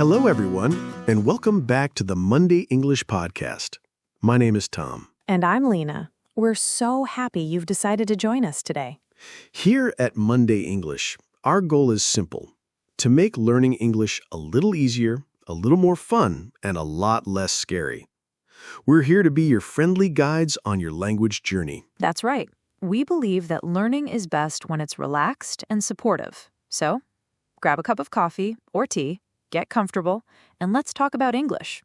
Hello, everyone, and welcome back to the Monday English Podcast. My name is Tom. And I'm Lena. We're so happy you've decided to join us today. Here at Monday English, our goal is simple: to make learning English a little easier, a little more fun, and a lot less scary. We're here to be your friendly guides on your language journey. That's right. We believe that learning is best when it's relaxed and supportive. So, grab a cup of coffee or tea, get comfortable, and let's talk about English.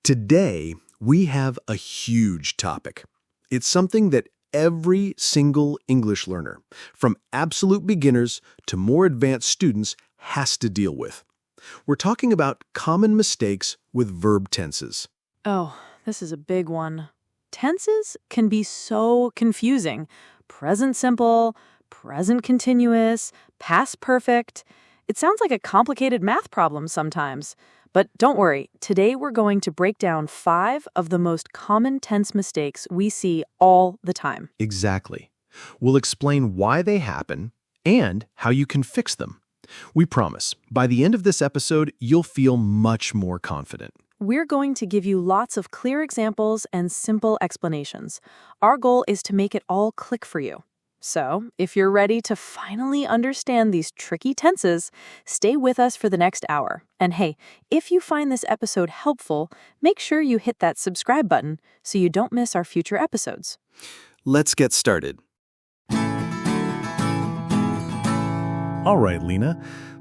Today, we have a huge topic. It's something that every single English learner, from absolute beginners to more advanced students, has to deal with. We're talking about common mistakes with verb tenses. Oh, this is a big one. Tenses can be so confusing. Present simple, present continuous, past perfect. It sounds like a complicated math problem sometimes. But don't worry, today we're going to break down 5 of the most common tense mistakes we see all the time. Exactly. We'll explain why they happen and how you can fix them. We promise, by the end of this episode, you'll feel much more confident. We're going to give you lots of clear examples and simple explanations. Our goal is to make it all click for you. So, if you're ready to finally understand these tricky tenses, stay with us for the next hour. And hey, if you find this episode helpful, make sure you hit that subscribe button so you don't miss our future episodes. Let's get started. All right, Lena,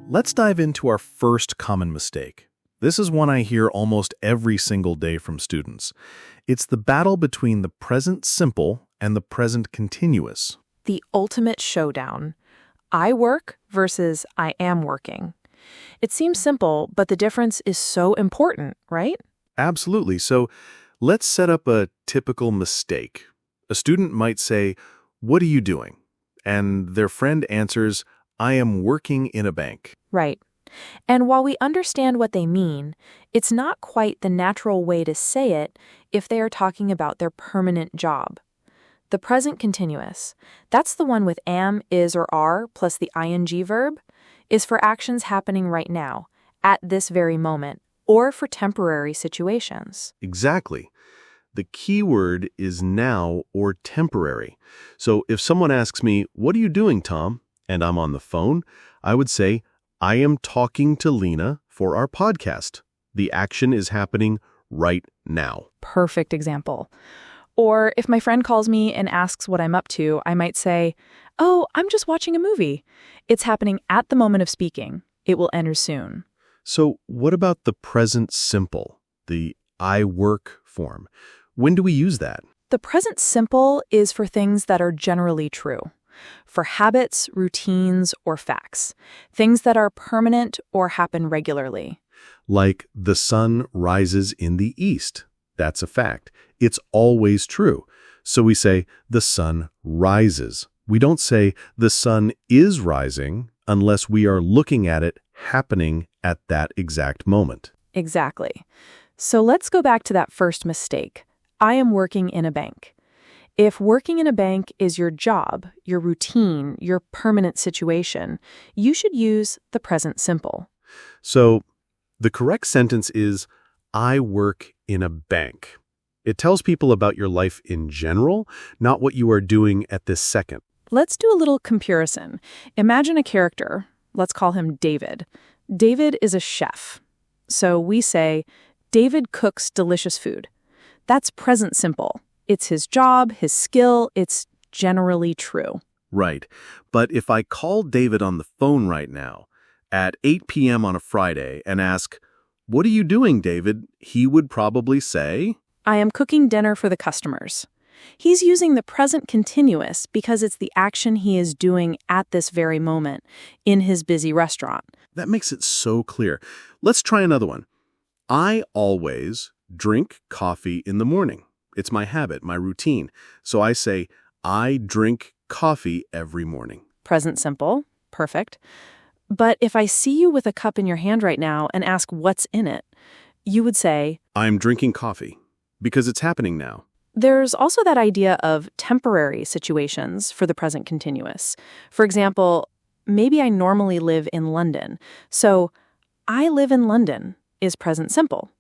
let's dive into our first common mistake. This is one I hear almost every single day from students. It's the battle between the present simple and the present continuous. The ultimate showdown. I work versus I am working. It seems simple, but the difference is so important, right? Absolutely. So let's set up a typical mistake. A student might say, "What are you doing?" And their friend answers, "I am working in a bank." Right. And while we understand what they mean, it's not quite the natural way to say it if they are talking about their permanent job. The present continuous, that's the one with am, is, or are plus the ing verb, is for actions happening right now, at this very moment, or for temporary situations. Exactly. The key word is now or temporary. So if someone asks me, "What are you doing, Tom?" and I'm on the phone, I would say, "I am talking to Lena for our podcast." The action is happening right now. Perfect example. Or if my friend calls me and asks what I'm up to, I might say, "Oh, I'm just watching a movie." It's happening at the moment of speaking. It will enter soon. So what about the present simple, the I work form? When do we use that? The present simple is for things that are generally true. For habits, routines, or facts. Things that are permanent or happen regularly. Like the sun rises in the east. That's a fact. It's always true. So we say the sun rises. We don't say the sun is rising unless we are looking at it happening at that exact moment. Exactly. So let's go back to that first mistake. I am working in a bank. If working in a bank is your job, your routine, your permanent situation, you should use the present simple. So the correct sentence is, I work in a bank. It tells people about your life in general, not what you are doing at this second. Let's do a little comparison. Imagine a character. Let's call him David. David is a chef. So we say, David cooks delicious food. That's present simple. It's his job, his skill. It's generally true. Right. But if I call David on the phone right now at 8 p.m. on a Friday and ask, "What are you doing, David?" he would probably say, I am cooking dinner for the customers. He's using the present continuous because it's the action he is doing at this very moment in his busy restaurant. That makes it so clear. Let's try another one. I always drink coffee in the morning. It's my habit, my routine. So I say, I drink coffee every morning. Present simple. Perfect. But if I see you with a cup in your hand right now and ask what's in it, you would say, I'm drinking coffee because it's happening now. There's also that idea of temporary situations for the present continuous. For example, maybe I normally live in London, so I live in London is present simple.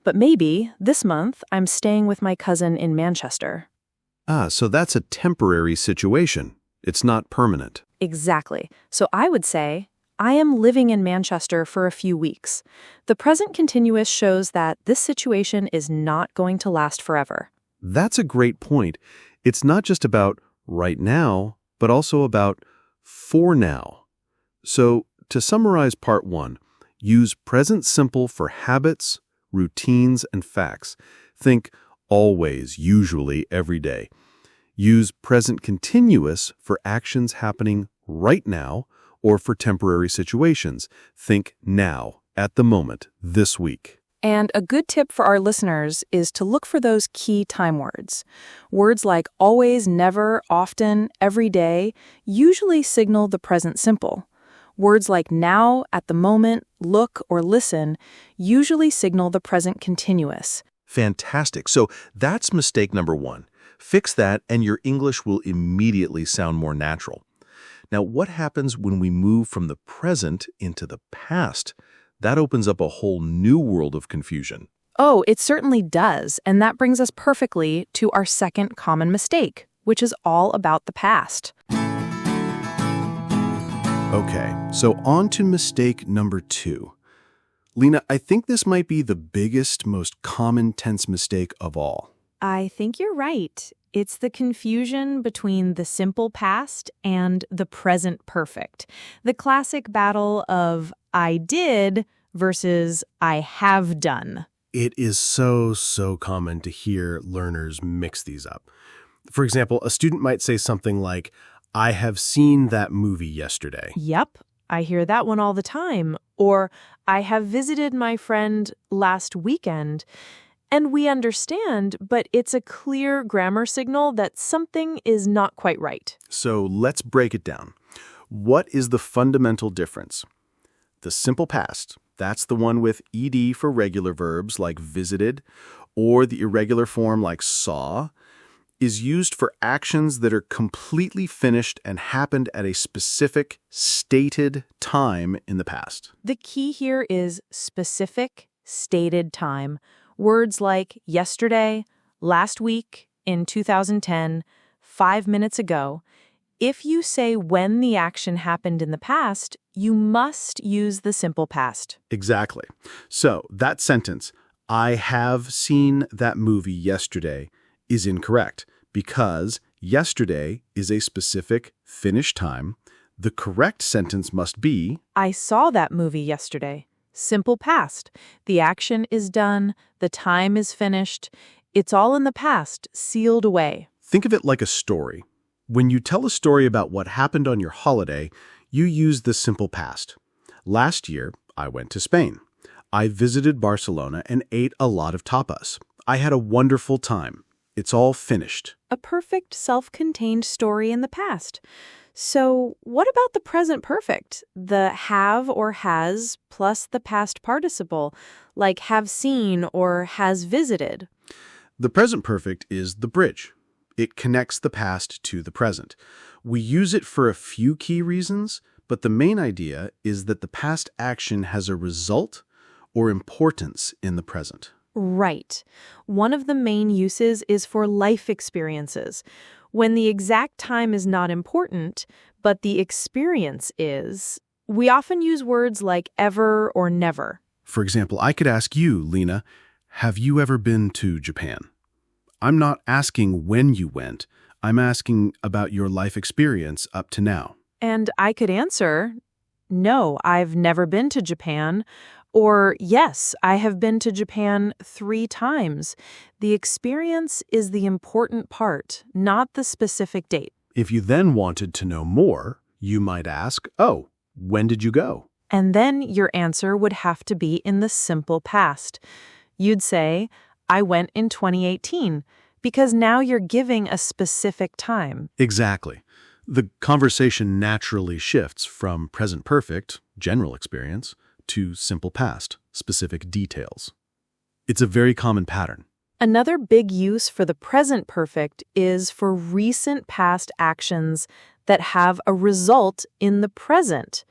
But maybe this month I'm staying with my cousin in Manchester. So that's a temporary situation. It's not permanent. Exactly. So I would say, I am living in Manchester for a few weeks. The present continuous shows that this situation is not going to last forever. That's a great point. It's not just about right now, but also about for now. So, to summarize part one, use present simple for habits, routines, and facts. Think always, usually, every day. Use present continuous for actions happening right now or for temporary situations. Think now, at the moment, this week. And a good tip for our listeners is to look for those key time words. Words like always, never, often, every day usually signal the present simple. Words like now, at the moment, look, or listen usually signal the present continuous. Fantastic. So that's mistake number one. Fix that and your English will immediately sound more natural. Now, what happens when we move from the present into the past? That opens up a whole new world of confusion. Oh, it certainly does. And that brings us perfectly to our second common mistake, which is all about the past. Okay, so on to mistake number two. Lena, I think this might be the biggest, most common tense mistake of all. I think you're right. It's the confusion between the simple past and the present perfect. The classic battle of I did versus I have done. It is so common to hear learners mix these up. For example, a student might say something like, I have seen that movie yesterday. Yep, I hear that one all the time. Or I have visited my friend last weekend. And we understand, but it's a clear grammar signal that something is not quite right. So let's break it down. What is the fundamental difference? The simple past, that's the one with ed for regular verbs like visited, or the irregular form like saw, is used for actions that are completely finished and happened at a specific, stated time in the past. The key here is specific, stated time. Words like yesterday, last week, in 2010, 5 minutes ago. If you say when the action happened in the past, you must use the simple past. Exactly. So that sentence, I have seen that movie yesterday, is incorrect because yesterday is a specific finished time. The correct sentence must be, I saw that movie yesterday. Simple past. The action is done. The time is finished. It's all in the past, sealed away. Think of it like a story. When you tell a story about what happened on your holiday, you use the simple past. Last year, I went to Spain. I visited Barcelona and ate a lot of tapas. I had a wonderful time. It's all finished. A perfect, self-contained story in the past. So what about the present perfect? The have or has plus the past participle, like have seen or has visited. The present perfect is the bridge. It connects the past to the present. We use it for a few key reasons, but the main idea is that the past action has a result or importance in the present. Right. One of the main uses is for life experiences. When the exact time is not important, but the experience is, we often use words like ever or never. For example, I could ask you, Lena, have you ever been to Japan? I'm not asking when you went. I'm asking about your life experience up to now. And I could answer, no, I've never been to Japan. Or, yes, I have been to Japan 3 times. The experience is the important part, not the specific date. If you then wanted to know more, you might ask, oh, when did you go? And then your answer would have to be in the simple past. You'd say, I went in 2018, because now you're giving a specific time. Exactly. The conversation naturally shifts from present perfect, general experience, to simple past, specific details. It's a very common pattern. Another big use for the present perfect is for recent past actions that have a result in the present.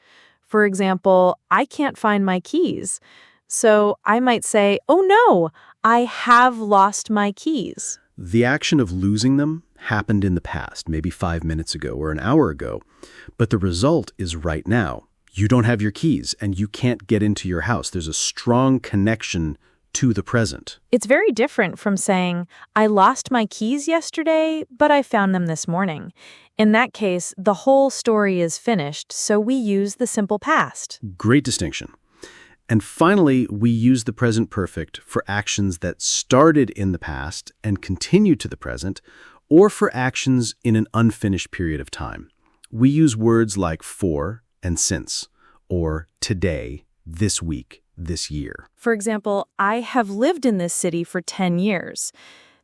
For example, I can't find my keys. So I might say, oh no, I have lost my keys. The action of losing them happened in the past, maybe 5 minutes ago or an hour ago, but the result is right now. You don't have your keys and you can't get into your house. There's a strong connection to the present. It's very different from saying, I lost my keys yesterday, but I found them this morning. In that case, the whole story is finished, so we use the simple past. Great distinction. And finally, we use the present perfect for actions that started in the past and continue to the present, or for actions in an unfinished period of time. We use words like for and since, or today, this week, this year. For example, I have lived in this city for 10 years.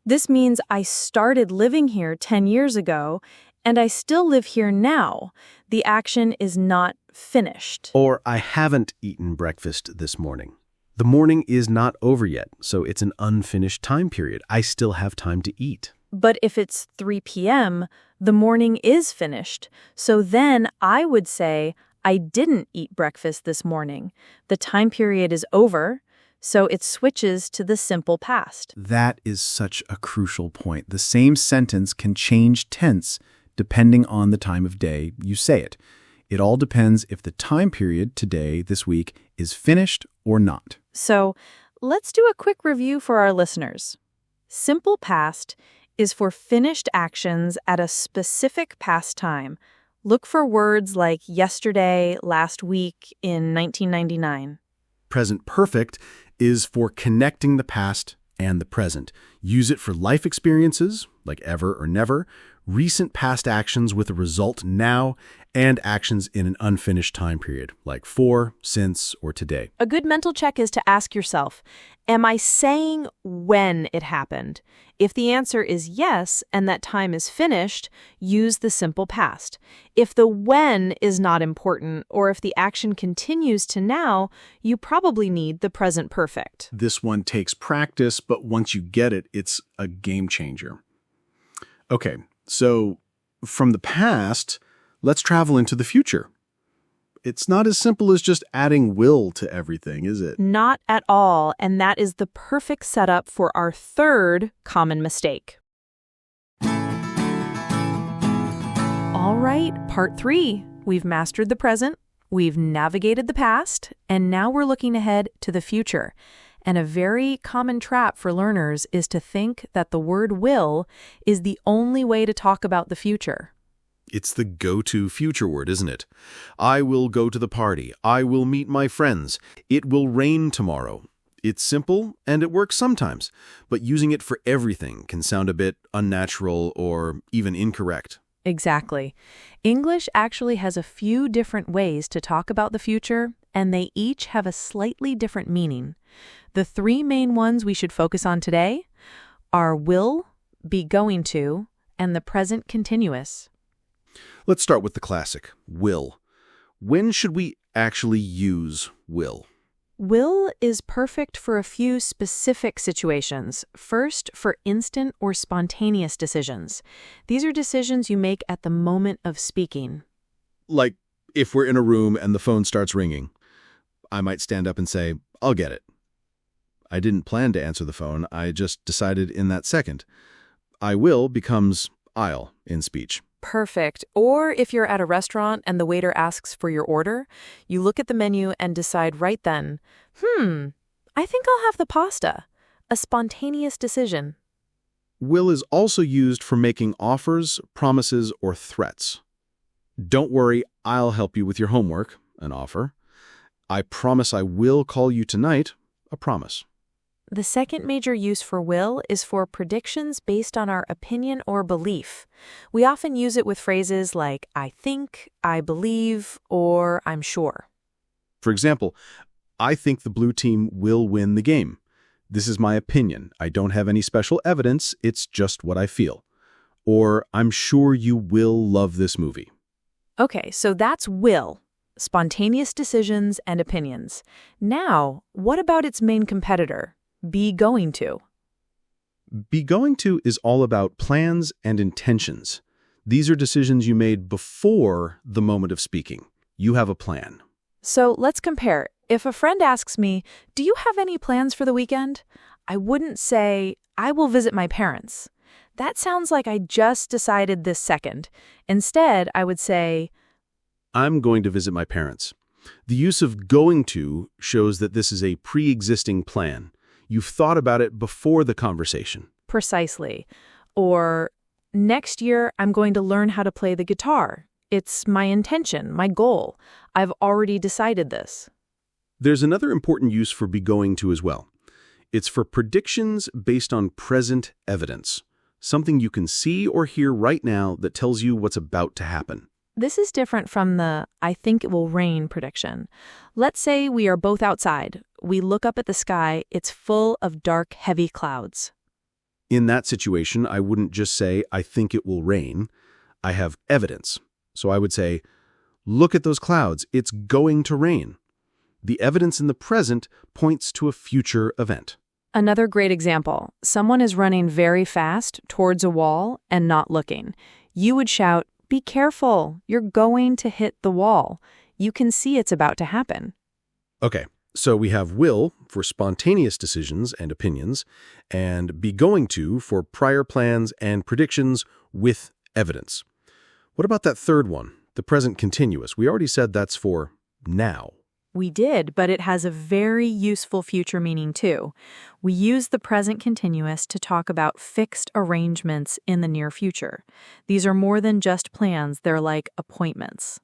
This means I started living here 10 years ago, and I still live here now. The action is not finished. Or I haven't eaten breakfast this morning. The morning is not over yet, so it's an unfinished time period. I still have time to eat. But if it's 3 p.m., the morning is finished. So then I would say, I didn't eat breakfast this morning. The time period is over, so it switches to the simple past. That is such a crucial point. The same sentence can change tense depending on the time of day you say it. It all depends if the time period today, this week, is finished or not. So let's do a quick review for our listeners. Simple past is for finished actions at a specific past time. Look for words like yesterday, last week, in 1999. Present perfect is for connecting the past and the present. Use it for life experiences, like ever or never, recent past actions with a result now, and actions in an unfinished time period, like for, since, or today. A good mental check is to ask yourself, am I saying when it happened? If the answer is yes, and that time is finished, use the simple past. If the when is not important, or if the action continues to now, you probably need the present perfect. This one takes practice, but once you get it, it's a game changer. Okay, so from the past, let's travel into the future. It's not as simple as just adding will to everything, is it? Not at all, and that is the perfect setup for our third common mistake. All right, part 3. We've mastered the present, we've navigated the past, and now we're looking ahead to the future. And a very common trap for learners is to think that the word will is the only way to talk about the future. It's the go-to future word, isn't it? I will go to the party. I will meet my friends. It will rain tomorrow. It's simple, and it works sometimes, but using it for everything can sound a bit unnatural or even incorrect. Exactly. English actually has a few different ways to talk about the future, and they each have a slightly different meaning. The 3 main ones we should focus on today are will, be going to, and the present continuous. Let's start with the classic, will. When should we actually use will? Will is perfect for a few specific situations. First, for instant or spontaneous decisions. These are decisions you make at the moment of speaking. Like, if we're in a room and the phone starts ringing, I might stand up and say, I'll get it. I didn't plan to answer the phone, I just decided in that second. I will becomes I'll in speech. Perfect. Or if you're at a restaurant and the waiter asks for your order, you look at the menu and decide right then, I think I'll have the pasta. A spontaneous decision. Will is also used for making offers, promises, or threats. Don't worry, I'll help you with your homework, an offer. I promise I will call you tonight, a promise. The second major use for will is for predictions based on our opinion or belief. We often use it with phrases like I think, I believe, or I'm sure. For example, I think the blue team will win the game. This is my opinion. I don't have any special evidence. It's just what I feel. Or I'm sure you will love this movie. Okay, so that's will. Spontaneous decisions and opinions. Now, what about its main competitor? Be going to. Be going to is all about plans and intentions. These are decisions you made before the moment of speaking. You have a plan. So let's compare. If a friend asks me, "Do you have any plans for the weekend?" I wouldn't say, "I will visit my parents." That sounds like I just decided this second. Instead, I would say, I'm going to visit my parents. The use of going to shows that this is a pre-existing plan. You've thought about it before the conversation. precisely. Or, next year, I'm going to learn how to play the guitar. It's my intention, my goal. I've already decided this. There's another important use for be going to as well. It's for predictions based on present evidence, something you can see or hear right now that tells you what's about to happen. This is different from the "I think it will rain" prediction. Let's say we are both outside. We look up at the sky. It's full of dark, heavy clouds. In that situation, I wouldn't just say, I think it will rain. I have evidence. So I would say, look at those clouds. It's going to rain. The evidence in the present points to a future event. Another great example. Someone is running very fast towards a wall and not looking. You would shout, "Be careful. You're going to hit the wall." You can see it's about to happen. Okay, so we have will for spontaneous decisions and opinions, and be going to for prior plans and predictions with evidence. What about that third one, the present continuous? We already said that's for now. We did, but it has a very useful future meaning too. We use the present continuous to talk about fixed arrangements in the near future. These are more than just plans, they're like appointments.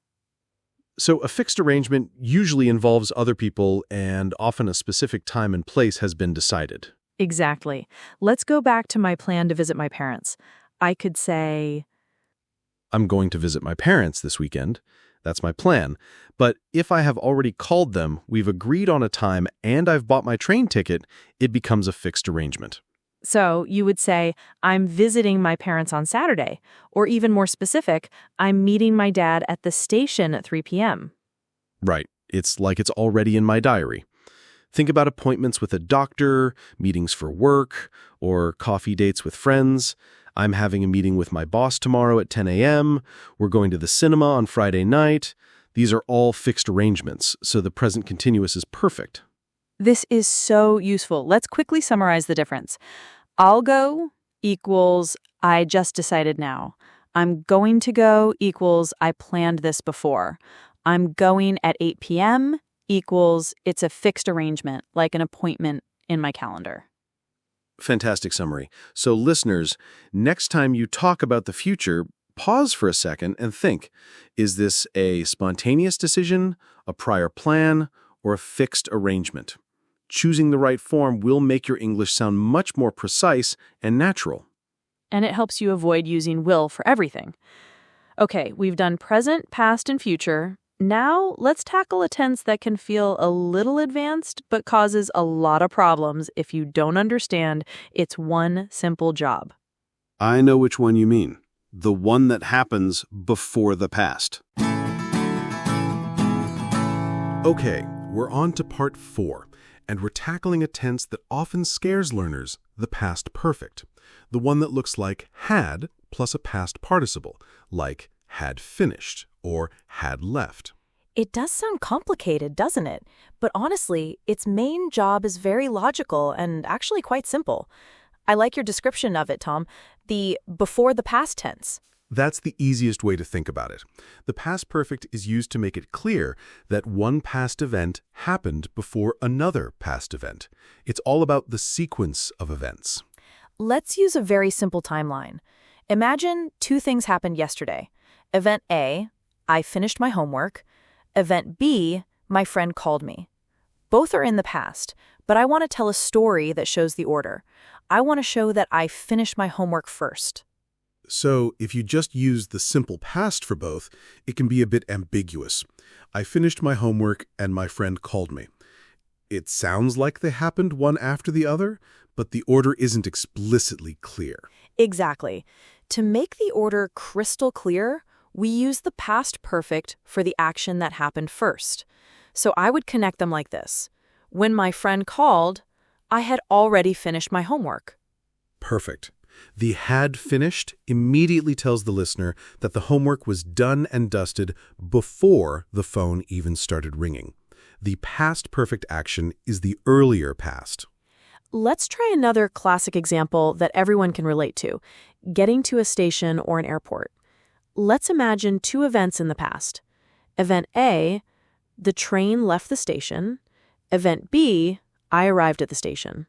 So a fixed arrangement usually involves other people and often a specific time and place has been decided. Exactly. Let's go back to my plan to visit my parents. I could say, I'm going to visit my parents this weekend. That's my plan. But if I have already called them, we've agreed on a time, and I've bought my train ticket, it becomes a fixed arrangement. so you would say, "I'm visiting my parents on Saturday." Or even more specific, "I'm meeting my dad at the station at 3 p.m. Right. It's like it's already in my diary. Think about appointments with a doctor, meetings for work, or coffee dates with friends. I'm having a meeting with my boss tomorrow at 10 a.m. We're going to the cinema on Friday night. These are all fixed arrangements, so the present continuous is perfect. This is so useful. Let's quickly summarize the difference. I'll go equals I just decided now. I'm going to go equals I planned this before. I'm going at 8 p.m. equals it's a fixed arrangement, like an appointment in my calendar. Fantastic summary. So listeners, next time you talk about the future, pause for a second and think, is this a spontaneous decision, a prior plan, or a fixed arrangement? Choosing the right form will make your English sound much more precise and natural. And it helps you avoid using will for everything. Okay, we've done present, past, and future. Now let's tackle a tense that can feel a little advanced but causes a lot of problems if you don't understand its one simple job. I know which one you mean. The one that happens before the past. Okay, we're on to part 4, and we're tackling a tense that often scares learners, the past perfect. The one that looks like had plus a past participle, like had finished or had left. It does sound complicated, doesn't it? But honestly, its main job is very logical and actually quite simple. I like your description of it, Tom. The before the past tense. That's the easiest way to think about it. The past perfect is used to make it clear that one past event happened before another past event. It's all about the sequence of events. Let's use a very simple timeline. Imagine 2 things happened yesterday. Event A, I finished my homework. Event B, my friend called me. Both are in the past, but I want to tell a story that shows the order. I want to show that I finished my homework first. So if you just use the simple past for both, it can be a bit ambiguous. I finished my homework and my friend called me. It sounds like they happened one after the other, but the order isn't explicitly clear. Exactly. To make the order crystal clear, we use the past perfect for the action that happened first. So I would connect them like this. When my friend called, I had already finished my homework. Perfect. The had finished immediately tells the listener that the homework was done and dusted before the phone even started ringing. The past perfect action is the earlier past. Let's try another classic example that everyone can relate to, getting to a station or an airport. Let's imagine two events in the past. Event A, the train left the station. Event B, I arrived at the station.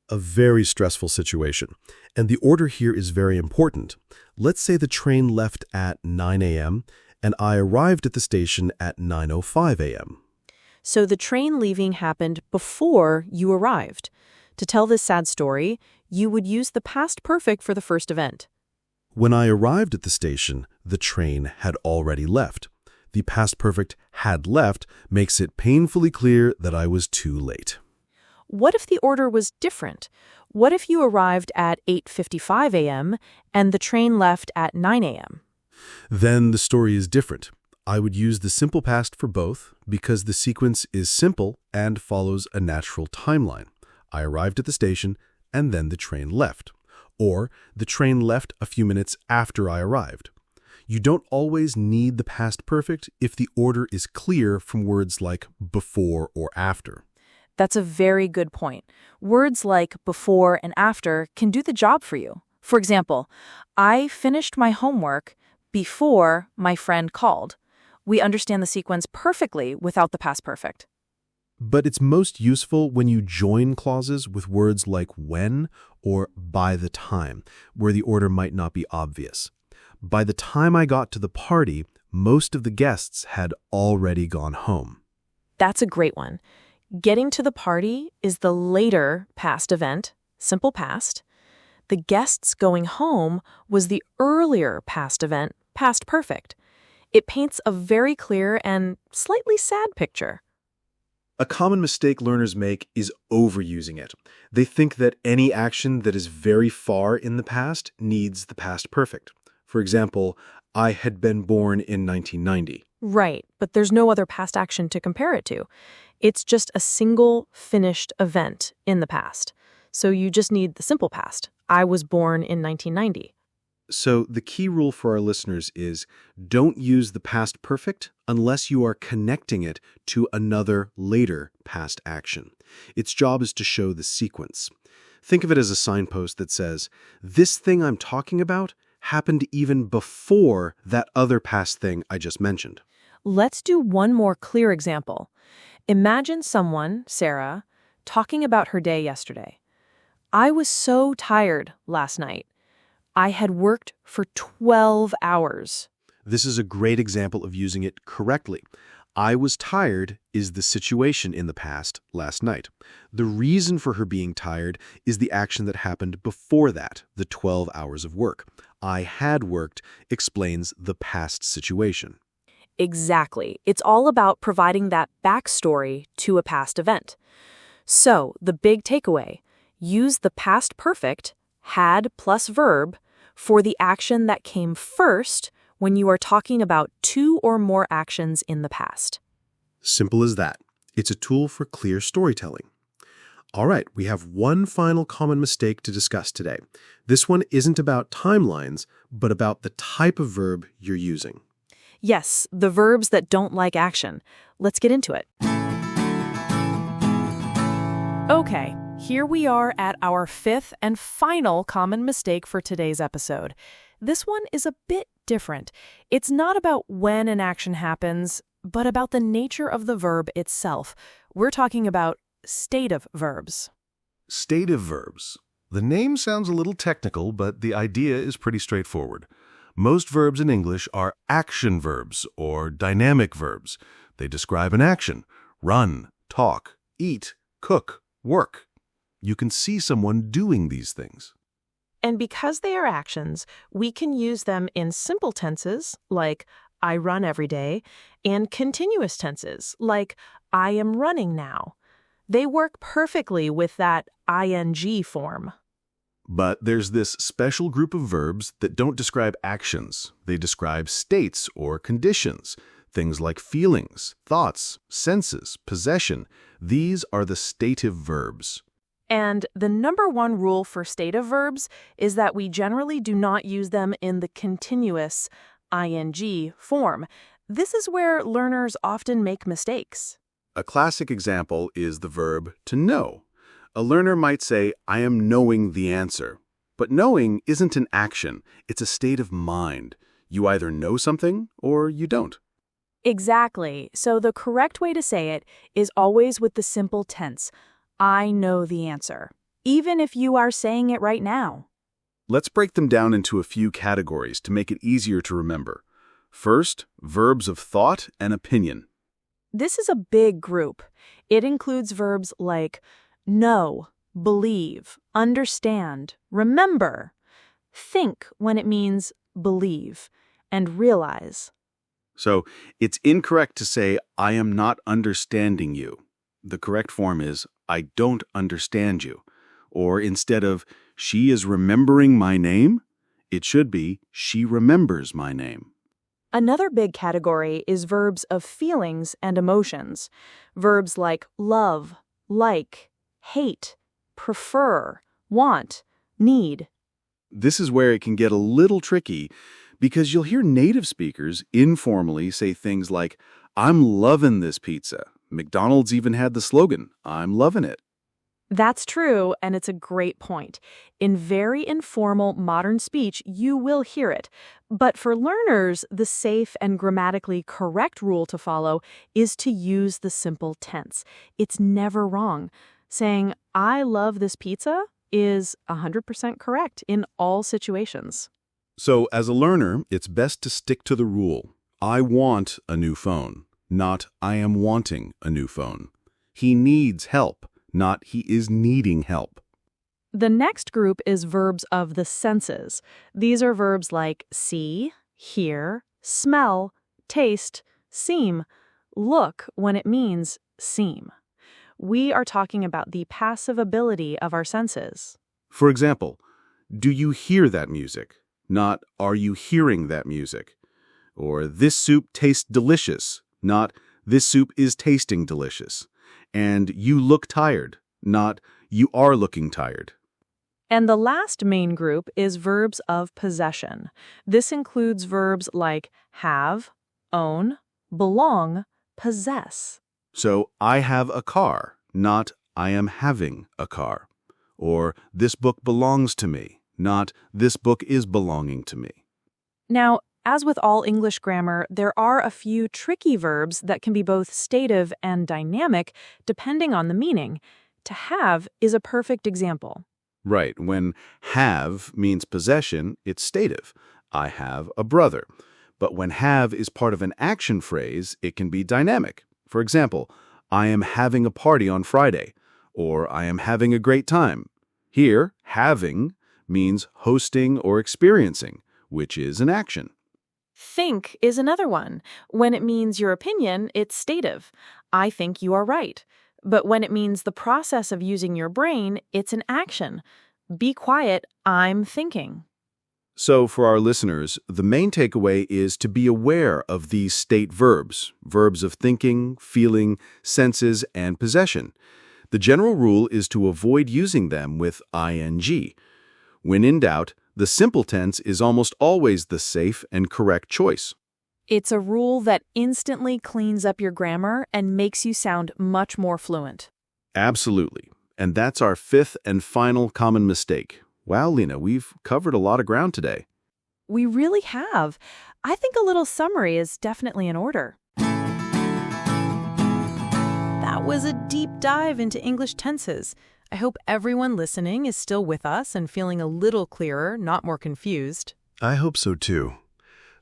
A very stressful situation. And the order here is very important. Let's say the train left at 9 a.m. and I arrived at the station at 9:05 a.m. So the train leaving happened before you arrived. To tell this sad story, you would use the past perfect for the first event. When I arrived at the station, the train had already left. The past perfect had left makes it painfully clear that I was too late. What if the order was different? What if you arrived at 8:55 a.m. and the train left at 9 a.m.? Then the story is different. I would use the simple past for both because the sequence is simple and follows a natural timeline. I arrived at the station and then the train left. Or the train left a few minutes after I arrived. You don't always need the past perfect if the order is clear from words like before or after. That's a very good point. Words like before and after can do the job for you. For example, I finished my homework before my friend called. We understand the sequence perfectly without the past perfect. But it's most useful when you join clauses with words like when or by the time, where the order might not be obvious. By the time I got to the party, most of the guests had already gone home. That's a great one. Getting to the party is the later past event, simple past. The guests going home was the earlier past event, past perfect. It paints a very clear and slightly sad picture. A common mistake learners make is overusing it. They think that any action that is very far in the past needs the past perfect. For example, I had been born in 1990. Right, but there's no other past action to compare it to. It's just a single finished event in the past. So you just need the simple past. I was born in 1990. So the key rule for our listeners is don't use the past perfect unless you are connecting it to another later past action. Its job is to show the sequence. Think of it as a signpost that says, this thing I'm talking about happened even before that other past thing I just mentioned. Let's do one more clear example. Imagine someone, Sarah, talking about her day yesterday. I was so tired last night. I had worked for 12 hours. This is a great example of using it correctly. I was tired is the situation in the past last night. The reason for her being tired is the action that happened before that, the 12 hours of work. I had worked explains the past situation. Exactly. It's all about providing that backstory to a past event. So, the big takeaway, use the past perfect, had plus verb, for the action that came first when you are talking about two or more actions in the past. Simple as that. It's a tool for clear storytelling. All right, we have one final common mistake to discuss today. This one isn't about timelines, but about the type of verb you're using. Yes, the verbs that don't like action. Let's get into it. Okay, here we are at our fifth and final common mistake for today's episode. This one is a bit different. It's not about when an action happens, but about the nature of the verb itself. We're talking about stative verbs. Stative verbs. The name sounds a little technical, but the idea is pretty straightforward. Most verbs in English are action verbs or dynamic verbs. They describe an action: run, talk, eat, cook, work. You can see someone doing these things. And because they are actions, we can use them in simple tenses, like I run every day, and continuous tenses, like I am running now. They work perfectly with that ing form. But there's this special group of verbs that don't describe actions. They describe states or conditions, things like feelings, thoughts, senses, possession. These are the stative verbs. And the number one rule for stative verbs is that we generally do not use them in the continuous ing form. This is where learners often make mistakes. A classic example is the verb to know. A learner might say, I am knowing the answer. But knowing isn't an action, it's a state of mind. You either know something or you don't. Exactly. So the correct way to say it is always with the simple tense. I know the answer, even if you are saying it right now. Let's break them down into a few categories to make it easier to remember. First, verbs of thought and opinion. This is a big group. It includes verbs like know, believe, understand, remember, think when it means believe, and realize. So, it's incorrect to say, I am not understanding you. The correct form is, I don't understand you. Or instead of, she is remembering my name, it should be, she remembers my name. Another big category is verbs of feelings and emotions. Verbs like love, like, hate, prefer, want, need. This is where it can get a little tricky because you'll hear native speakers informally say things like, I'm loving this pizza. McDonald's even had the slogan, I'm loving it. That's true, and it's a great point. In very informal modern speech, you will hear it. But for learners, the safe and grammatically correct rule to follow is to use the simple tense. It's never wrong. Saying, I love this pizza is 100% correct in all situations. So, as a learner, it's best to stick to the rule. I want a new phone, not I am wanting a new phone. He needs help, not he is needing help. The next group is verbs of the senses. These are verbs like see, hear, smell, taste, seem, look when it means seem. We are talking about the passive ability of our senses. For example, do you hear that music? Not are you hearing that music? Or this soup tastes delicious, not this soup is tasting delicious. And you look tired, not you are looking tired. And the last main group is verbs of possession. This includes verbs like have, own, belong, possess. So I have a car, not I am having a car. Or this book belongs to me, not this book is belonging to me. Now, as with all English grammar, there are a few tricky verbs that can be both stative and dynamic, depending on the meaning. To have is a perfect example. Right. When have means possession, it's stative. I have a brother. But when have is part of an action phrase, it can be dynamic. For example, I am having a party on Friday, or I am having a great time. Here, having means hosting or experiencing, which is an action. Think is another one. When it means your opinion, it's stative. I think you are right. But when it means the process of using your brain, it's an action. Be quiet, I'm thinking. So for our listeners, the main takeaway is to be aware of these state verbs, verbs of thinking, feeling, senses, and possession. The general rule is to avoid using them with ing. When in doubt, the simple tense is almost always the safe and correct choice. It's a rule that instantly cleans up your grammar and makes you sound much more fluent. Absolutely. And that's our fifth and final common mistake. Wow, Lena, we've covered a lot of ground today. We really have. I think a little summary is definitely in order. That was a deep dive into English tenses. I hope everyone listening is still with us and feeling a little clearer, not more confused. I hope so too.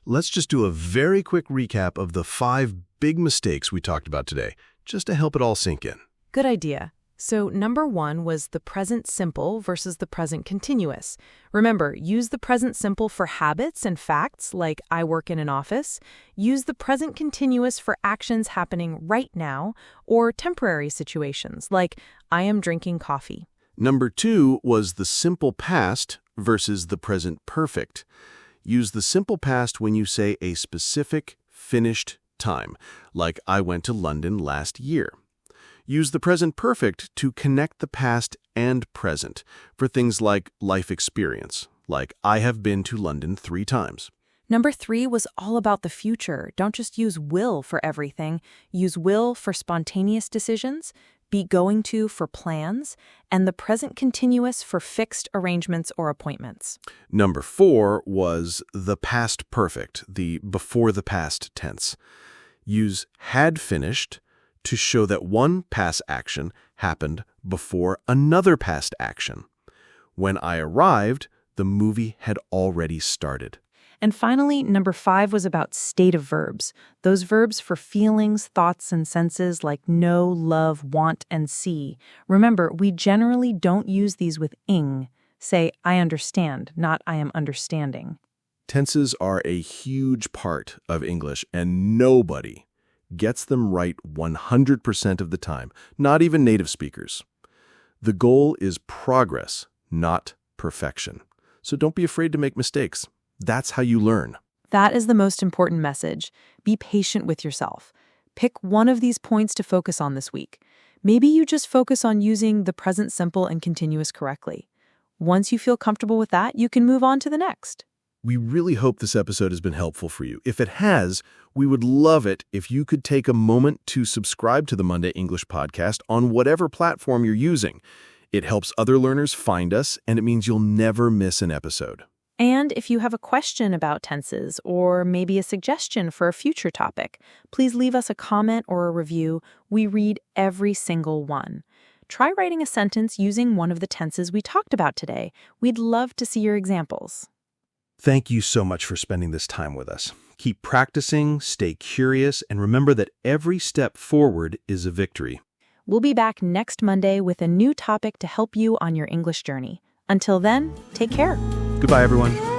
Let's just do a very quick recap of the 5 big mistakes we talked about today, just to help it all sink in. Good idea. So number 1 was the present simple versus the present continuous. Remember, use the present simple for habits and facts like I work in an office. Use the present continuous for actions happening right now or temporary situations like I am drinking coffee. Number 2 was the simple past versus the present perfect. Use the simple past when you say a specific, finished time, like I went to London last year. Use the present perfect to connect the past and present for things like life experience, like I have been to London 3 times. Number 3 was all about the future. Don't just use will for everything. Use will for spontaneous decisions, be going to for plans, and the present continuous for fixed arrangements or appointments. Number 4 was the past perfect, the before the past tense. Use had finished to show that one past action happened before another past action. When I arrived, the movie had already started. And finally, number 5 was about stative verbs, those verbs for feelings, thoughts, and senses like know, love, want, and see. Remember, we generally don't use these with ing. Say, I understand, not I am understanding. Tenses are a huge part of English, and nobody gets them right 100% of the time, not even native speakers. The goal is progress, not perfection. So don't be afraid to make mistakes. That's how you learn. That is the most important message. Be patient with yourself. Pick one of these points to focus on this week. Maybe you just focus on using the present simple and continuous correctly. Once you feel comfortable with that, you can move on to the next. We really hope this episode has been helpful for you. If it has, we would love it if you could take a moment to subscribe to the Monday English Podcast on whatever platform you're using. It helps other learners find us, and it means you'll never miss an episode. And if you have a question about tenses or maybe a suggestion for a future topic, please leave us a comment or a review. We read every single one. Try writing a sentence using one of the tenses we talked about today. We'd love to see your examples. Thank you so much for spending this time with us. Keep practicing, stay curious, and remember that every step forward is a victory. We'll be back next Monday with a new topic to help you on your English journey. Until then, take care. Goodbye, everyone.